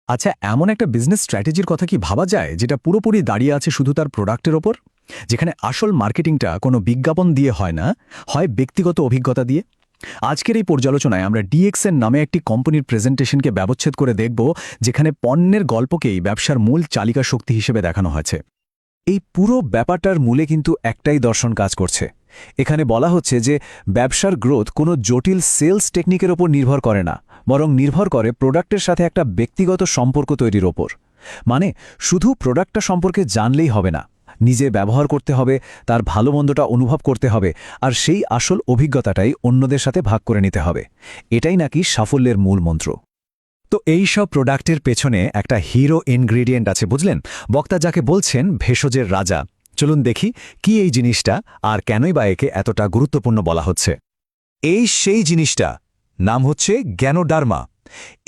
আচ্ছা, এমন একটা বিজনেস স্ট্র্যাটেজির কথা কি ভাবা যায় যেটা পুরোপুরি দাঁড়িয়ে আছে শুধু তার প্রোডাক্টের ওপর, যেখানে আসল মার্কেটিংটা কোনো বিজ্ঞাপন দিয়ে হয় না, হয় ব্যক্তিগত অভিজ্ঞতা দিয়ে? আজকের এই পর্যালোচনায় আমরা ডিএক্সএন নামে একটি কোম্পানির প্রেজেন্টেশনকে ব্যবচ্ছেদ করে দেখব, যেখানে পণ্যের গল্পকেই ব্যবসার মূল চালিকা শক্তি হিসেবে দেখানো হয়েছে। এই পুরো ব্যাপারটার মূলে কিন্তু একটাই দর্শন কাজ করছে। এখানে বলা হচ্ছে যে ব্যবসার গ্রোথ কোনো জটিল সেলস টেকনিকের ওপর নির্ভর করে না, বরং নির্ভর করে প্রোডাক্টের সাথে একটা ব্যক্তিগত সম্পর্ক তৈরির ওপর। মানে শুধু প্রোডাক্টটা সম্পর্কে জানলেই হবে না, নিজে ব্যবহার করতে হবে, তার ভালো মন্দটা অনুভব করতে হবে, আর সেই আসল অভিজ্ঞতাটাই অন্যদের সাথে ভাগ করে নিতে হবে। এটাই নাকি সাফল্যের মূল মন্ত্র। তো এই সব প্রোডাক্টের পেছনে একটা হিরো ইনগ্রেডিয়েন্ট আছে, বুঝলেন? বক্তা যাকে বলছেন ভেষজের রাজা। চলুন দেখি কি এই জিনিসটা, আর কেনই বা একে এতটা গুরুত্বপূর্ণ বলা হচ্ছে। এই সেই জিনিসটা, নাম হচ্ছে গ্যানোডার্মা।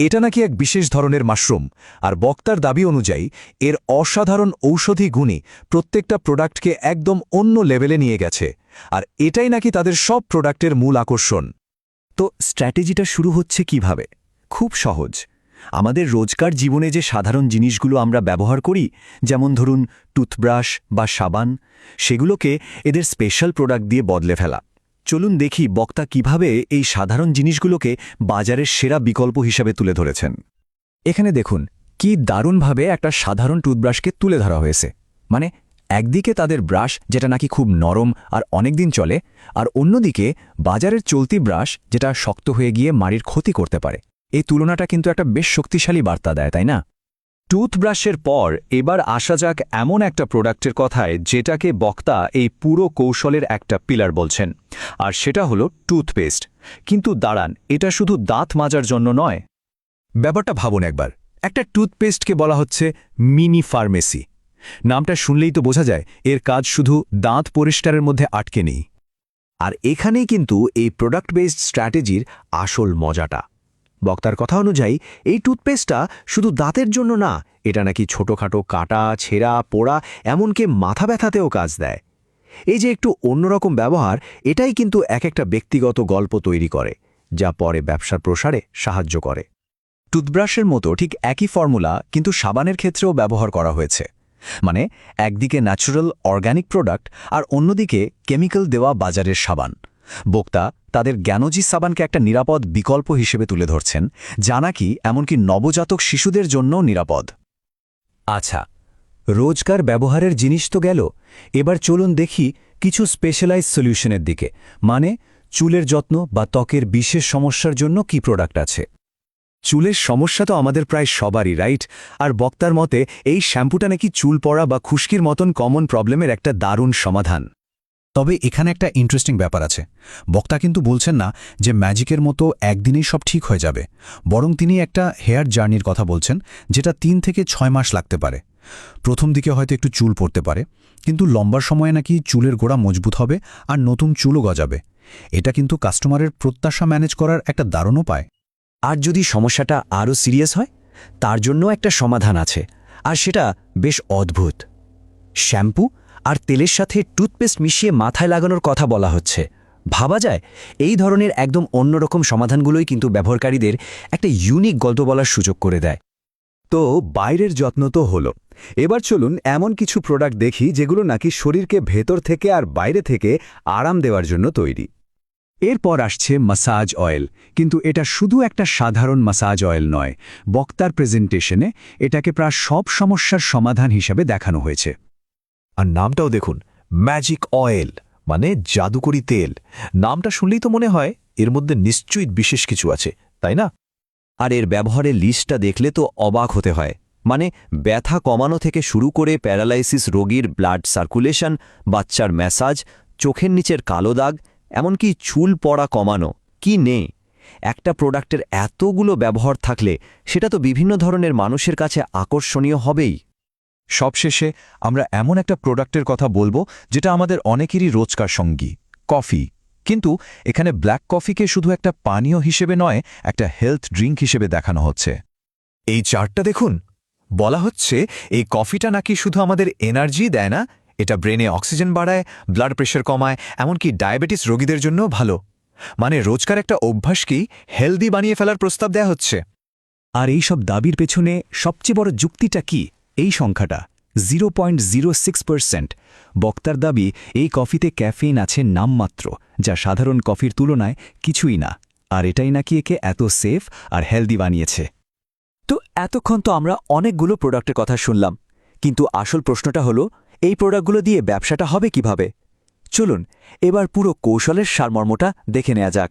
এটা নাকি এক বিশেষ ধরনের মাশরুম, আর বক্তার দাবি অনুযায়ী এর অসাধারণ ঔষধি গুণই প্রত্যেকটা প্রোডাক্টকে একদম অন্য লেভেলে নিয়ে গেছে। আর এটাই নাকি তাদের সব প্রোডাক্টের মূল আকর্ষণ। তো স্ট্র্যাটেজিটা শুরু হচ্ছে কিভাবে? খুব সহজ। আমাদের রোজকার জীবনে যে সাধারণ জিনিসগুলো আমরা ব্যবহার করি, যেমন ধরুন টুথব্রাশ বা সাবান, সেগুলোকে এদের স্পেশাল প্রোডাক্ট দিয়ে বদলে ফেলা। চলুন দেখি বক্তা কিভাবে এই সাধারণ জিনিসগুলোকে বাজারের সেরা বিকল্প হিসাবে তুলে ধরেছেন। এখানে দেখুন কি দারুণভাবে একটা সাধারণ টুথব্রাশকে তুলে ধরা হয়েছে। মানে একদিকে তাদের ব্রাশ, যেটা নাকি খুব নরম আর অনেকদিন চলে, আর অন্যদিকে বাজারের চলতি ব্রাশ, যেটা শক্ত হয়ে গিয়ে মাড়ির ক্ষতি করতে পারে। এই তুলনাটা কিন্তু একটা বেশ শক্তিশালী বার্তা দেয়, তাই না? টুথব্রাশের পর এবার আসা যাক এমন একটা প্রোডাক্টের কথায়, যেটাকে বক্তা এই পুরো কৌশলের একটা পিলার বলছেন, আর সেটা হলো টুথপেস্ট। কিন্তু দাঁড়ান, এটা শুধু দাঁত মাজার জন্য নয়। ব্যাপারটা ভাবুন একবার, একটা টুথপেস্টকে বলা হচ্ছে মিনি ফার্মেসি। নামটা শুনলেই তো বোঝা যায় এর কাজ শুধু দাঁত পরিষ্কারের মধ্যে আটকে নেই। আর এখানেই কিন্তু এই প্রোডাক্ট বেসড স্ট্র্যাটেজির আসল মজাটা। বক্তার কথা অনুযায়ী এই টুথপেস্টটা শুধু দাঁতের জন্য না, এটা নাকি ছোটখাটো কাটা, ছেঁড়া, পোড়া, এমনকি মাথা ব্যথাতেও কাজ দেয়। এই যে একটু অন্যরকম ব্যবহার, এটাই কিন্তু এক একটা ব্যক্তিগত গল্প তৈরি করে, যা পরে ব্যবসার প্রসারে সাহায্য করে। টুথব্রাশের মতো ঠিক একই ফর্মুলা কিন্তু সাবানের ক্ষেত্রেও ব্যবহার করা হয়েছে। মানে একদিকে ন্যাচারাল অর্গ্যানিক প্রোডাক্ট, আর অন্যদিকে কেমিক্যাল দেওয়া বাজারের সাবান। বক্তা তাদের জ্ঞানজি সাবানকে একটা নিরাপদ বিকল্প হিসেবে তুলে ধরছেন, যা নাকি এমনকি নবজাতক শিশুদের জন্যও নিরাপদ। আচ্ছা, রোজকার ব্যবহারের জিনিস তো গেল, এবার চলুন দেখি কিছু স্পেশালাইজ সলিউশনের দিকে। মানে চুলের যত্ন বা ত্বকের বিশেষ সমস্যার জন্য কি প্রোডাক্ট আছে। চুলের সমস্যা তো আমাদের প্রায় সবারই, রাইট? আর বক্তার মতে এই শ্যাম্পুটা নাকি চুল পড়া বা খুশকির মতন কমন প্রবলেমের একটা দারুণ সমাধান। তবে এখানে একটা ইন্টারেস্টিং ব্যাপার আছে। বক্তা কিন্তু বলছেন না যে ম্যাজিকের মতো একদিনেই সব ঠিক হয়ে যাবে, বরং তিনি একটা হেয়ার জার্নির কথা বলছেন, যেটা 3 থেকে 6 মাস লাগতে পারে। প্রথম দিকে হয়তো একটু চুল পড়তে পারে, কিন্তু লম্বার সময়ে নাকি চুলের গোড়া মজবুত হবে আর নতুন চুলও গজাবে। এটা কিন্তু কাস্টমারের প্রত্যাশা ম্যানেজ করার একটা দারুণ উপায়। আর যদি সমস্যাটা আরও সিরিয়াস হয়, তার জন্য একটা সমাধান আছে, আর সেটা বেশ অদ্ভুত। শ্যাম্পু আর তেলের সাথে টুথপেস্ট মিশিয়ে মাথায় লাগানোর কথা বলা হচ্ছে। ভাবা যায়, এই ধরনের একদম অন্যরকম সমাধানগুলোই কিন্তু ব্যবহারকারীদের একটা ইউনিক গল্প বলার সুযোগ করে দেয়। তো বাইরের যত্ন তো হলো, এবার চলুন এমন কিছু প্রোডাক্ট দেখি যেগুলো নাকি শরীরকে ভেতর থেকে আর বাইরে থেকে আরাম দেওয়ার জন্য তৈরি। এরপর আসছে মাসাজ অয়েল, কিন্তু এটা শুধু একটা সাধারণ মাসাজ অয়েল নয়। বক্তার প্রেজেন্টেশনে এটাকে প্রায় সব সমস্যার সমাধান হিসাবে দেখানো হয়েছে। আর নামটাও দেখুন, ম্যাজিক অয়েল, মানে জাদুকরি তেল। নামটা শুনলেই তো মনে হয় এর মধ্যে নিশ্চয়ই বিশেষ কিছু আছে, তাই না? আর এর ব্যবহারের লিস্টটা দেখলে তো অবাক হতে হয়। মানে ব্যথা কমানো থেকে শুরু করে প্যারালাইসিস রোগীর ব্লাড সার্কুলেশন, বাচ্চার ম্যাসাজ, চোখের নিচের কালো দাগ, এমনকি চুল পড়া কমানো, কি নেই। একটা প্রোডাক্টের এতগুলো ব্যবহার থাকলে সেটা তো বিভিন্ন ধরনের মানুষের কাছে আকর্ষণীয় হবেই। সবশেষে আমরা এমন একটা প্রোডাক্টের কথা বলবো যেটা আমাদের অনেকেরই রোজকার সঙ্গী, কফি। কিন্তু এখানে ব্ল্যাক কফিকে শুধু একটা পানীয় হিসেবে নয়, একটা হেলথ ড্রিঙ্ক হিসেবে দেখানো হচ্ছে। এই চার্টটা দেখুন, বলা হচ্ছে এই কফিটা নাকি শুধু আমাদের এনার্জি দেয় না, এটা ব্রেনে অক্সিজেন বাড়ায়, ব্লাড প্রেশার কমায়, এমনকি ডায়াবেটিস রোগীদের জন্যও ভালো। মানে রোজকার একটা অভ্যাসকেই হেলদি বানিয়ে ফেলার প্রস্তাব দেয়া হচ্ছে। আর এই সব দাবির পেছনে সবচেয়ে বড় যুক্তিটা কি? এই সংখ্যাটা 0.06%। বক্তার দাবি এই কফিতে ক্যাফেইন আছে নামমাত্র, যা সাধারণ কফির তুলনায় কিছুই না। আর এটাই নাকি একে এত সেফ আর হেলদি বানিয়েছে। তো এতক্ষণ তো আমরা অনেকগুলো প্রোডাক্টের কথা শুনলাম, কিন্তু আসল প্রশ্নটা হলো এই প্রোডাক্টগুলো দিয়ে ব্যবসাটা হবে কিভাবে? চলুন এবার পুরো কৌশলের সারমর্মটা দেখে নেওয়া যাক।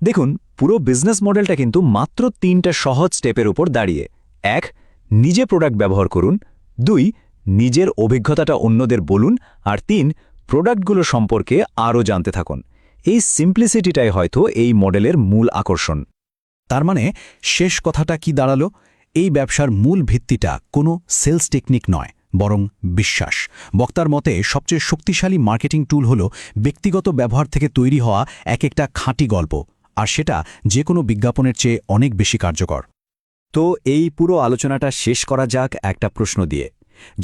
দেখুন, পুরো বিজনেস মডেলটা কিন্তু মাত্র 3টা সহজ স্টেপের উপর দাঁড়িয়ে। 1. নিজে প্রোডাক্ট ব্যবহার করুন। 2. নিজের অভিজ্ঞতাটা অন্যদের বলুন। আর 3. প্রোডাক্টগুলো সম্পর্কে আরও জানতে থাকুন। এই সিম্পলিসিটিটাই হয়তো এই মডেলের মূল আকর্ষণ। তার মানে শেষ কথাটা কি দাঁড়ালো? এই ব্যবসার মূল ভিত্তিটা কোনো সেলস টেকনিক নয়, বরং বিশ্বাস। বক্তার মতে সবচেয়ে শক্তিশালী মার্কেটিং টুল হল ব্যক্তিগত ব্যবহার থেকে তৈরি হওয়া এক একটা খাঁটি গল্প, আর সেটা যে কোনো বিজ্ঞাপনের চেয়ে অনেক বেশি কার্যকর। তো এই পুরো আলোচনাটা শেষ করা যাক একটা প্রশ্ন দিয়ে।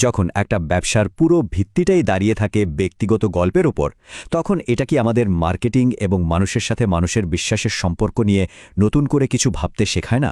যখন একটা ব্যবসার পুরো ভিত্তিটাই দাঁড়িয়ে থাকে ব্যক্তিগত গল্পের ওপর, তখন এটা কি আমাদের মার্কেটিং এবং মানুষের সাথে মানুষের বিশ্বাসের সম্পর্ক নিয়ে নতুন করে কিছু ভাবতে শেখায় না?